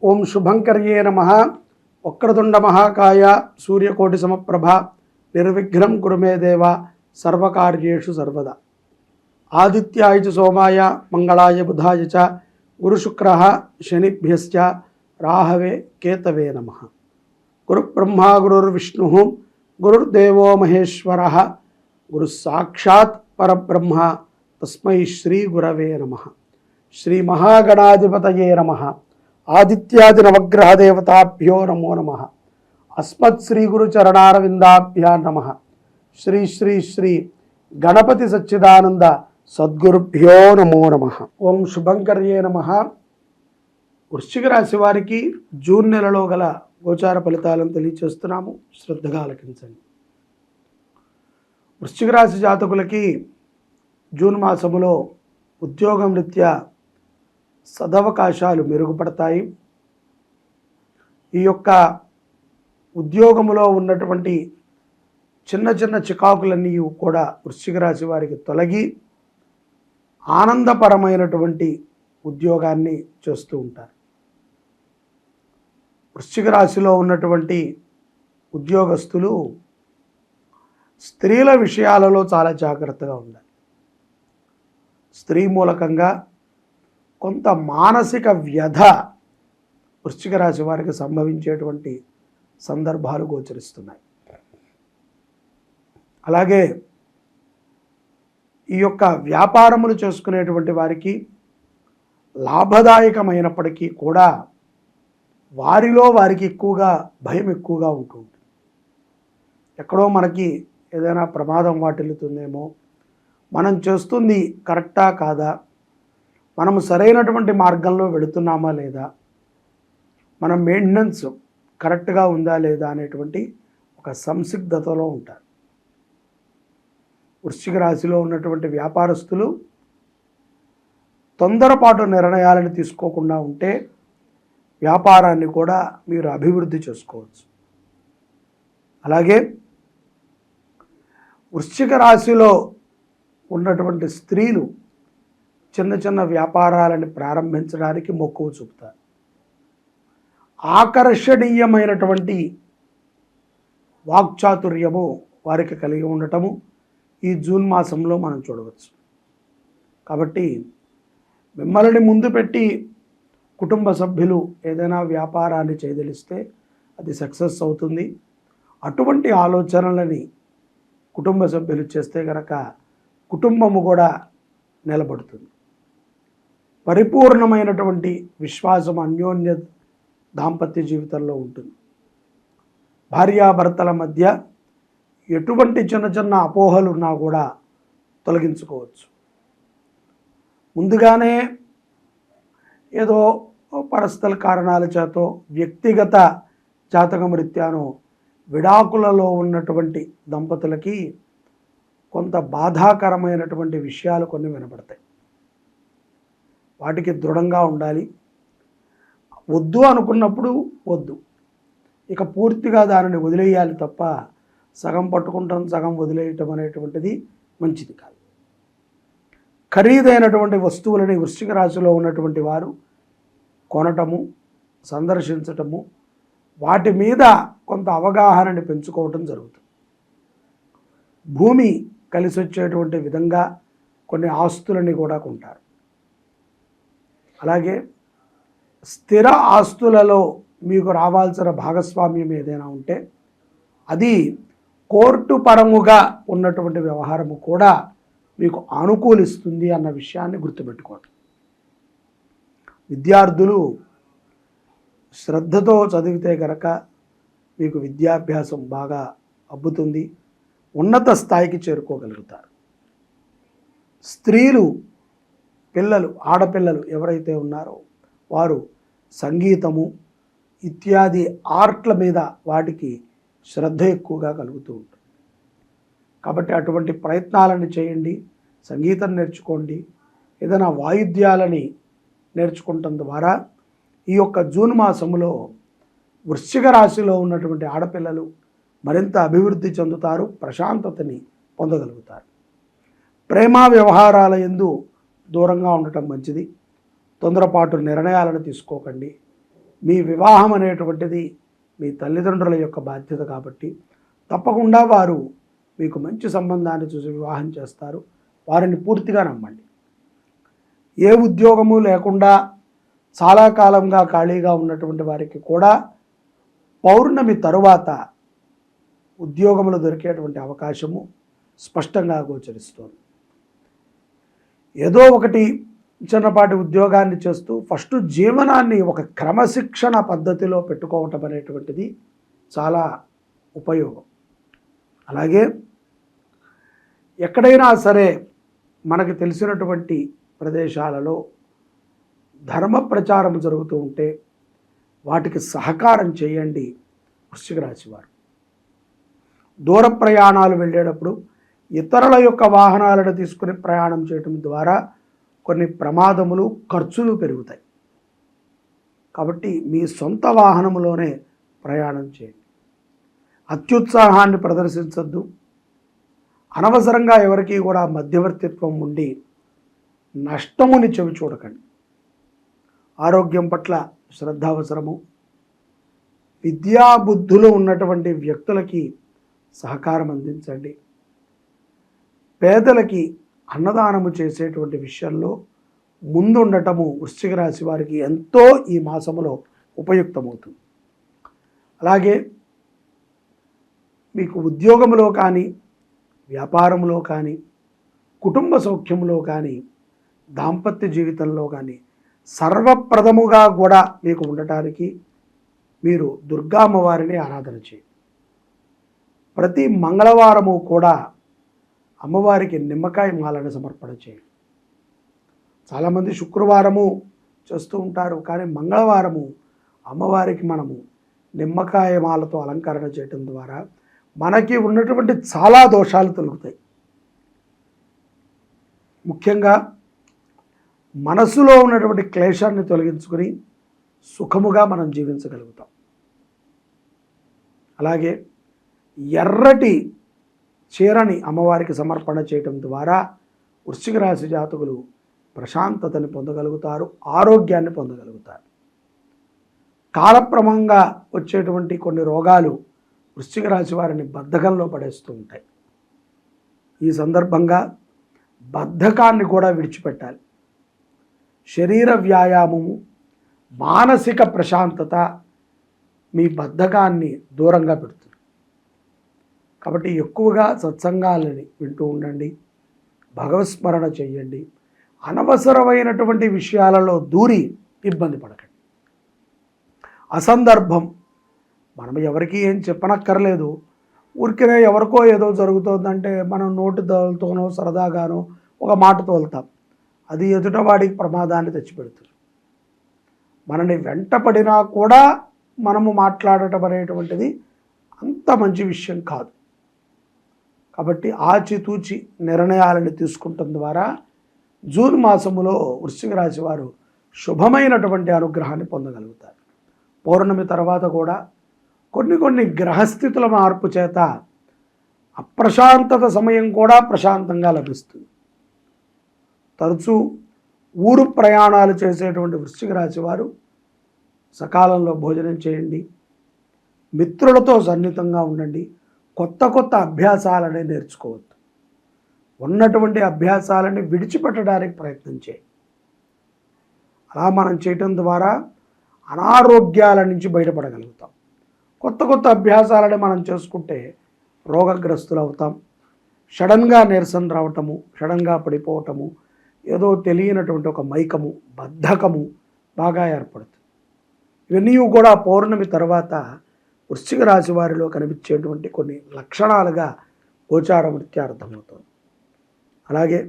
ఓం శుభంకర్యే నమః. వక్రతుండ మహాకాయ సూర్యకోటి సమప్రభ నిర్విఘ్నం కురు మే దేవ సర్వకార్యేషు సర్వదా. ఆదిత్యాయ చ సోమాయ మంగళాయ బుధాయ చ గురుశుక్రః శనిభ్యశ్చ రాహవే కేతవే నమః. గురుబ్రహ్మా గురుర్విష్ణుః గురుర్దేవో మహేశ్వరః గురు సాక్షాత్ పరబ్రహ్మ తస్మై శ్రీ గురవే నమః. శ్రీ మహాగణాధిపతయే నమః. ఆదిత్యాది నవగ్రహ దేవతాభ్యో నమో నమః. అస్మత్ శ్రీ గురు చరణారవిందాభ్యా నమః. శ్రీ శ్రీ శ్రీ గణపతి సచ్చిదానంద సద్గురుభ్యో నమో నమః. ఓం శుభంకర్యే నమః. వృశ్చిక రాశి వారికి జూన్ నెలలో గల గోచార ఫలితాలను తెలియచేస్తున్నాము, శ్రద్ధగా ఆలకించండి. వృశ్చిక రాశి జాతకులకి జూన్ మాసములో ఉద్యోగం రీత్యా సదవకాశాలు మెరుగుపడతాయి. ఈ యొక్క ఉద్యోగములో ఉన్నటువంటి చిన్న చిన్న చికాకులన్నీ కూడా వృశ్చిక రాశి వారికి తొలగి ఆనందపరమైనటువంటి ఉద్యోగాన్ని చేస్తూ ఉంటారు. వృశ్చిక రాశిలో ఉన్నటువంటి ఉద్యోగస్తులు స్త్రీల విషయాలలో చాలా జాగ్రత్తగా ఉండాలి. స్త్రీ మూలకంగా కొంత మానసిక వ్యధ వృశ్చిక రాశి వారికి సంభవించేటువంటి సందర్భాలు గోచరిస్తున్నాయి. అలాగే ఈ యొక్క వ్యాపారములు చేసుకునేటువంటి వారికి లాభదాయకమైనప్పటికీ కూడా వారికి ఎక్కువగా భయం ఎక్కువగా ఉంటుంది. ఎక్కడో మనకి ఏదైనా ప్రమాదం వాటిల్లుతుందేమో, మనం చేస్తుంది కరెక్టా కాదా, మనము సరైనటువంటి మార్గంలో వెళుతున్నామా లేదా, మన మెయింటెనెన్స్ కరెక్ట్గా ఉందా లేదా అనేటువంటి ఒక సంసిగ్ధతలో ఉంటారు. వృశ్చిక రాశిలో ఉన్నటువంటి వ్యాపారస్తులు తొందరపాటు నిర్ణయాలను తీసుకోకుండా ఉంటే వ్యాపారాన్ని కూడా మీరు అభివృద్ధి చేసుకోవచ్చు. అలాగే వృశ్చిక రాశిలో ఉన్నటువంటి స్త్రీలు చిన్న చిన్న వ్యాపారాలను ప్రారంభించడానికి మక్కువ చూపుతారు. ఆకర్షణీయమైనటువంటి వాక్చాతుర్యము వారికి కలిగి ఉండటము ఈ జూన్ మాసంలో మనం చూడవచ్చు. కాబట్టి మిమ్మల్ని ముందు పెట్టి కుటుంబ సభ్యులు ఏదైనా వ్యాపారాన్ని చేయదలిస్తే అది సక్సెస్ అవుతుంది. అటువంటి ఆలోచనలని కుటుంబ సభ్యులు చేస్తే కనుక కుటుంబము కూడా నిలబడుతుంది. పరిపూర్ణమైనటువంటి విశ్వాసం, అన్యోన్య దాంపత్య జీవితంలో ఉంటుంది. భార్యాభర్తల మధ్య ఎటువంటి చిన్న చిన్న అపోహలు ఉన్నా కూడా తొలగించుకోవచ్చు. ముందుగానే ఏదో పరస్థల కారణాల చేతో వ్యక్తిగత జాతకం రీత్యాను విడాకులలో ఉన్నటువంటి దంపతులకి కొంత బాధాకరమైనటువంటి విషయాలు కొన్ని వినపడతాయి. వాటికి దృఢంగా ఉండాలి. వద్దు అనుకున్నప్పుడు వద్దు, ఇక పూర్తిగా దానిని వదిలేయాలి తప్ప సగం పట్టుకుంటాం సగం వదిలేయటం అనేటువంటిది మంచిది కాదు. ఖరీదైనటువంటి వస్తువులని వృశ్చిక రాశిలో ఉన్నటువంటి వారు కొనటము, సందర్శించటము, వాటి మీద కొంత అవగాహనని పెంచుకోవటం జరుగుతుంది. భూమి కలిసి వచ్చేటువంటి విధంగా కొన్ని ఆస్తులని కూడా కొంటారు. అలాగే స్థిర ఆస్తులలో మీకు రావాల్సిన భాగస్వామ్యం ఏదైనా ఉంటే అది కోర్టు పరముగా ఉన్నటువంటి వ్యవహారము కూడా మీకు అనుకూలిస్తుంది అన్న విషయాన్ని గుర్తుపెట్టుకోండి. విద్యార్థులు శ్రద్ధతో చదివితే కనుక మీకు విద్యాభ్యాసం బాగా అబ్బుతుంది, ఉన్నత స్థాయికి చేరుకోగలుగుతారు. స్త్రీలు, పిల్లలు, ఆడపిల్లలు ఎవరైతే ఉన్నారో వారు సంగీతము ఇత్యాది ఆర్ట్ల మీద వాటికి శ్రద్ధ ఎక్కువగా కలుగుతూ ఉంటుంది. కాబట్టి అటువంటి ప్రయత్నాలను చేయండి. సంగీతం నేర్చుకోండి. ఏదైనా వాయిద్యాలని నేర్చుకోవటం ద్వారా ఈ యొక్క జూన్ మాసములో వృశ్చిక రాశిలో ఉన్నటువంటి ఆడపిల్లలు మరింత అభివృద్ధి చెందుతారు, ప్రశాంతతని పొందగలుగుతారు. ప్రేమ వ్యవహారాల యందు దూరంగా ఉండటం మంచిది. తొందరపాటు నిర్ణయాలను తీసుకోకండి. మీ వివాహం అనేటువంటిది మీ తల్లిదండ్రుల యొక్క బాధ్యత కాబట్టి తప్పకుండా వారు మీకు మంచి సంబంధాన్ని చూసి వివాహం చేస్తారు. వారిని పూర్తిగా నమ్మండి. ఏ ఉద్యోగము లేకుండా చాలా కాలంగా ఖాళీగా ఉన్నటువంటి వారికి కూడా పౌర్ణమి తరువాత ఉద్యోగములు దొరికేటువంటి అవకాశము స్పష్టంగా గోచరిస్తోంది. ఏదో ఒకటి చిన్నపాటి ఉద్యోగాన్ని చేస్తూ ఫస్ట్ జీవనాన్ని ఒక క్రమశిక్షణ పద్ధతిలో పెట్టుకోవటం అనేటువంటిది చాలా ఉపయోగం. అలాగే ఎక్కడైనా సరే మనకు తెలిసినటువంటి ప్రదేశాలలో ధర్మ ప్రచారం జరుగుతూ ఉంటే వాటికి సహకారం చేయండి వృశ్చిక రాశి వారు. దూర ప్రయాణాలు వెళ్ళేటప్పుడు ఇతరుల యొక్క వాహనాలను తీసుకుని ప్రయాణం చేయటం ద్వారా కొన్ని ప్రమాదములు, ఖర్చులు పెరుగుతాయి. కాబట్టి మీ సొంత వాహనంలోనే ప్రయాణం చేయండి. అత్యుత్సాహాన్ని ప్రదర్శించద్దు. అనవసరంగా ఎవరికి కూడా మధ్యవర్తిత్వం ఉండి నష్టముని చెవి చూడకండి. ఆరోగ్యం పట్ల శ్రద్ధ అవసరము. విద్యాబుద్ధులు ఉన్నటువంటి వ్యక్తులకి సహకారం అందించండి. పేదలకి అన్నదానము చేసేటువంటి విషయంలో ముందుండటము వృశ్చిక రాశి వారికి ఎంతో ఈ మాసములో ఉపయుక్తమవుతుంది. అలాగే మీకు ఉద్యోగంలో కానీ, వ్యాపారంలో కానీ, కుటుంబ సౌఖ్యంలో కానీ, దాంపత్య జీవితంలో కానీ సర్వప్రథముగా కూడా మీకు ఉండటానికి మీరు దుర్గా అమ్మవారిని ఆరాధన చేయండి. ప్రతి మంగళవారము కూడా అమ్మవారికి నిమ్మకాయ మాలను సమర్పణ చేయండి. చాలామంది శుక్రవారము చేస్తూ ఉంటారు, కానీ మంగళవారము అమ్మవారికి మనము నిమ్మకాయ మాలతో అలంకరణ చేయటం ద్వారా మనకి ఉన్నటువంటి చాలా దోషాలు తొలగుతాయి. ముఖ్యంగా మనసులో ఉన్నటువంటి క్లేశాన్ని తొలగించుకొని సుఖముగా మనం జీవించగలుగుతాం. అలాగే ఎర్రటి చీరని అమ్మవారికి సమర్పణ చేయటం ద్వారా వృశ్చిక రాశి జాతకులు ప్రశాంతతని పొందగలుగుతారు, ఆరోగ్యాన్ని పొందగలుగుతారు. కాలక్రమంగా వచ్చేటువంటి కొన్ని రోగాలు వృశ్చిక రాశి వారిని బద్ధకంలో పడేస్తూ ఉంటాయి. ఈ సందర్భంగా బద్ధకాన్ని కూడా విడిచిపెట్టాలి. శరీర వ్యాయామము, మానసిక ప్రశాంతత మీ బద్ధకాన్ని దూరంగా పెడుతుంది. కాబట్టి ఎక్కువగా సత్సంగాలని వింటూ ఉండండి, భగవత్స్మరణ చేయండి. అనవసరమైనటువంటి విషయాలలో దూరి ఇబ్బంది పడకండి. అసందర్భం మనం ఎవరికి ఏం చెప్పనక్కర్లేదు. ఊరికనే ఎవరికో ఏదో జరుగుతుందంటే మనం నోటి తోలుతోనో సరదాగానో ఒక మాట తోలుతాం. అది ఎదుటవాడికి ప్రమాదాన్ని తెచ్చిపెడుతుంది. మనని వెంటపడినా కూడా మనము మాట్లాడటం అనేటువంటిది అంత మంచి విషయం కాదు. కాబట్టి ఆచితూచి నిర్ణయాలను తీసుకుంటం ద్వారా జూన్ మాసములో వృశ్చిక రాశి వారు శుభమైనటువంటి అనుగ్రహాన్ని పొందగలుగుతారు. పౌర్ణమి తర్వాత కూడా కొన్ని గ్రహస్థితుల మార్పు చేత అప్రశాంతత సమయం కూడా ప్రశాంతంగా లభిస్తుంది. తరచూ ఊరు ప్రయాణాలు చేసేటువంటి వృశ్చిక రాశి వారు సకాలంలో భోజనం చేయండి, మిత్రులతో సన్నిహితంగా ఉండండి, కొత్త అభ్యాసాలని నేర్చుకోవద్దు. ఉన్నటువంటి అభ్యాసాలని విడిచిపెట్టడానికి ప్రయత్నం చేయండి. అలా మనం చేయటం ద్వారా అనారోగ్యాల నుంచి బయటపడగలుగుతాం. కొత్త అభ్యాసాలని మనం చేసుకుంటే రోగగ్రస్తులు అవుతాం. సడన్గా నీరసం రావటము, సడన్గా పడిపోవటము, ఏదో తెలియనటువంటి ఒక మైకము, బద్ధకము బాగా ఏర్పడుతుంది. ఇవన్నీ కూడా పౌర్ణమి తర్వాత వృశ్చిక రాశి వారిలో కనిపించేటువంటి కొన్ని లక్షణాలుగా గోచారవృత్తి అర్థమవుతుంది. అలాగే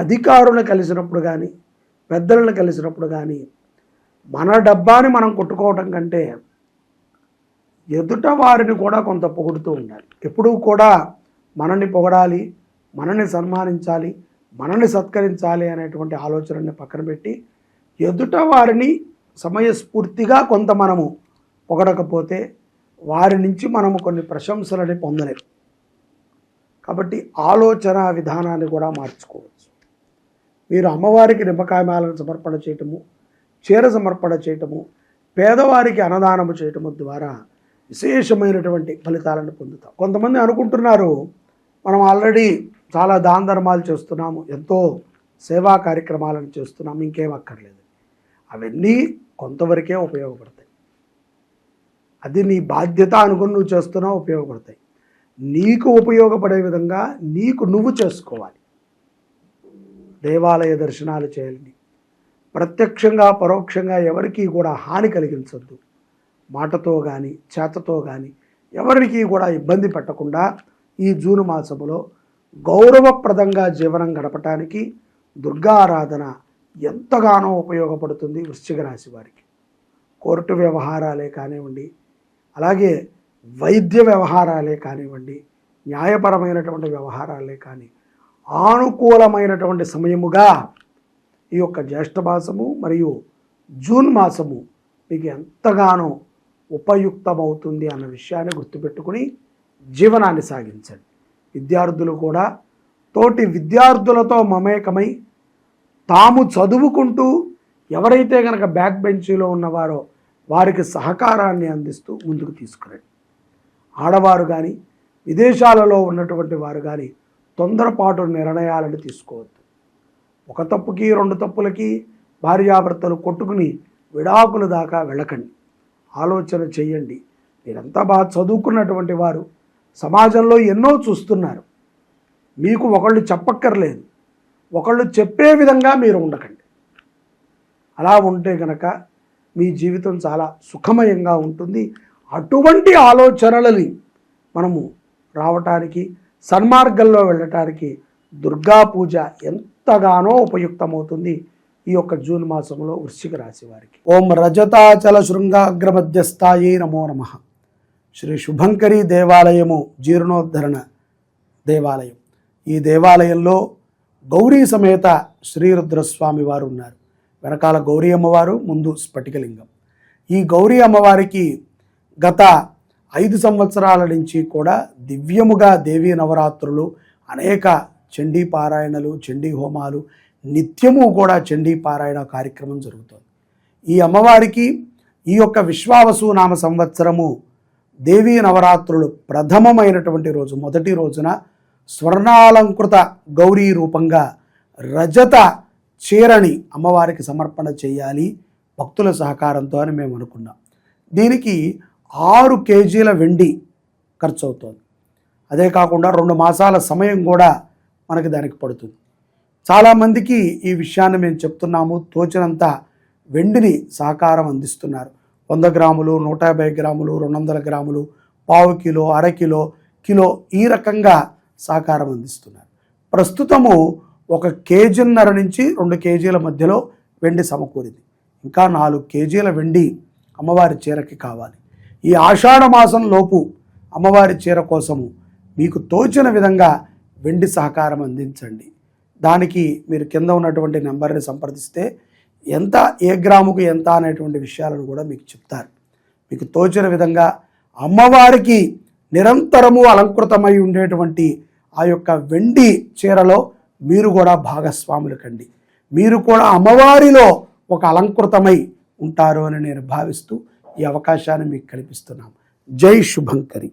అధికారులను కలిసినప్పుడు కానీ, పెద్దలను కలిసినప్పుడు కానీ మన డబ్బాని మనం కొట్టుకోవటం కంటే ఎదుట వారిని కూడా కొంత పొగుడుతూ ఉండాలి. ఎప్పుడూ కూడా మనల్ని పొగడాలి, మనల్ని సన్మానించాలి, మనల్ని సత్కరించాలి అనేటువంటి ఆలోచనని పక్కన పెట్టి ఎదుట వారిని సమయస్ఫూర్తిగా కొంత మనము పొగడకపోతే వారి నుంచి మనము కొన్ని ప్రశంసలని పొందలేము. కాబట్టి ఆలోచన విధానాన్ని కూడా మార్చుకోవచ్చు. మీరు అమ్మవారికి నిమ్మకాయ మాలను సమర్పణ చేయటము, చీర సమర్పణ చేయటము, పేదవారికి అన్నదానము చేయటం ద్వారా విశేషమైనటువంటి ఫలితాలను పొందుతాం. కొంతమంది అనుకుంటున్నారు మనం ఆల్రెడీ చాలా దాన ధర్మాలు చేస్తున్నాము, ఎంతో సేవా కార్యక్రమాలను చేస్తున్నాము, ఇంకేం అక్కర్లేదు. అవన్నీ కొంతవరకే ఉపయోగపడతాయి. అది నీ బాధ్యత అనుకుని నువ్వు చేస్తున్నావు, ఉపయోగపడతాయి. నీకు ఉపయోగపడే విధంగా నీకు నువ్వు చేసుకోవాలి. దేవాలయ దర్శనాలు చేయాలి. ప్రత్యక్షంగా పరోక్షంగా ఎవరికీ కూడా హాని కలిగించొద్దు. మాటతో కానీ చేతతో కానీ ఎవరికి కూడా ఇబ్బంది పెట్టకుండా ఈ జూన్ మాసములో గౌరవప్రదంగా జీవనం గడపటానికి దుర్గా ఆరాధన ఎంతగానో ఉపయోగపడుతుంది వృశ్చిక రాశి వారికి. కోర్టు వ్యవహారాలే కానివ్వండి, అలాగే వైద్య వ్యవహారాలే కానివ్వండి, న్యాయపరమైనటువంటి వ్యవహారాలే కానీ ఆనుకూలమైనటువంటి సమయముగా ఈ యొక్క జ్యేష్ఠ మాసము మరియు జూన్ మాసము మీకు ఎంతగానో ఉపయుక్తమవుతుంది అన్న విషయాన్ని గుర్తుపెట్టుకుని జీవనాన్ని సాగించండి. విద్యార్థులు కూడా తోటి విద్యార్థులతో మమేకమై తాము చదువుకుంటూ ఎవరైతే కనుక బ్యాక్ బెంచీలో ఉన్నవారో వారికి సహకారాన్ని అందిస్తూ ముందుకు తీసుకురండి. ఆడవారు కానీ విదేశాలలో ఉన్నటువంటి వారు కానీ తొందరపాటు నిర్ణయాలను తీసుకోవద్దు. ఒక తప్పుకి రెండు తప్పులకి భార్యాభర్తలు కొట్టుకుని విడాకుల దాకా వెళ్ళకండి. ఆలోచన చేయండి. మీరంతా బాగా చదువుకున్నటువంటి వారు, సమాజంలో ఎన్నో చూస్తున్నారు. మీకు ఒకళ్ళు చెప్పక్కర్లేదు, ఒకళ్ళు చెప్పే విధంగా మీరు ఉండకండి. అలా ఉంటే కనుక మీ జీవితం చాలా సుఖమయంగా ఉంటుంది. అటువంటి ఆలోచనలని మనము రావటానికి, సన్మార్గంలో వెళ్ళటానికి దుర్గా పూజ ఎంతగానో ఉపయుక్తమవుతుంది ఈ యొక్క జూన్ మాసంలో వృశ్చిక రాశి వారికి. ఓం రజతాచల శృంగాగ్రమధ్యస్థాయే నమో నమః. శ్రీ శుభంకరి దేవాలయము జీర్ణోద్ధరణ దేవాలయం. ఈ దేవాలయంలో గౌరీ సమేత శ్రీరుద్రస్వామి వారు ఉన్నారు. వెనకాల గౌరీ అమ్మవారు, ముందు స్ఫటికలింగం. ఈ గౌరీ అమ్మవారికి గత 5 సంవత్సరాల నుంచి కూడా దివ్యముగా దేవీ నవరాత్రులు, అనేక చండీ పారాయణలు, చండీ హోమాలు, నిత్యము కూడా చండీ పారాయణ కార్యక్రమం జరుగుతుంది. ఈ అమ్మవారికి ఈ యొక్క విశ్వావసు నామ సంవత్సరము దేవీ నవరాత్రులు ప్రథమమైనటువంటి రోజు, మొదటి రోజున స్వర్ణాలంకృత గౌరీ రూపంగా రజత చీరని అమ్మవారికి సమర్పణ చేయాలి భక్తుల సహకారంతో అని మేము అనుకున్నాం. దీనికి 6 కేజీల వెండి ఖర్చు అవుతుంది. అదే కాకుండా 2 మాసాల సమయం కూడా మనకి దానికి పడుతుంది. చాలామందికి ఈ విషయాన్ని మేము చెప్తున్నాము. తోచినంత వెండిని సహకారం అందిస్తున్నారు. 100 గ్రాములు, 150 గ్రాములు, 200 గ్రాములు, పావు కిలో, అరకిలో, కిలో, ఈ రకంగా సహకారం అందిస్తున్నారు. ప్రస్తుతము 1 కేజీన్నర నుంచి 2 కేజీల మధ్యలో వెండి సమకూరింది. ఇంకా 4 కేజీల వెండి అమ్మవారి చీరకి కావాలి. ఈ ఆషాఢ మాసం లోపు అమ్మవారి చీర కోసము మీకు తోచిన విధంగా వెండి సహకారం అందించండి. దానికి మీరు కింద ఉన్నటువంటి నెంబర్ని సంప్రదిస్తే ఎంత, ఏ గ్రాముకు ఎంత అనేటువంటి విషయాలను కూడా మీకు చెప్తారు. మీకు తోచిన విధంగా అమ్మవారికి నిరంతరము అలంకృతమై ఉండేటువంటి ఆ యొక్క వెండి చీరలో మీరు కూడా భాగస్వాములు కండి. మీరు కూడా అమ్మవారిలో ఒక అలంకృతమై ఉంటారు అని నేను భావిస్తూ ఈ అవకాశాన్ని మీకు కల్పిస్తున్నాను. జై శుభంకరి.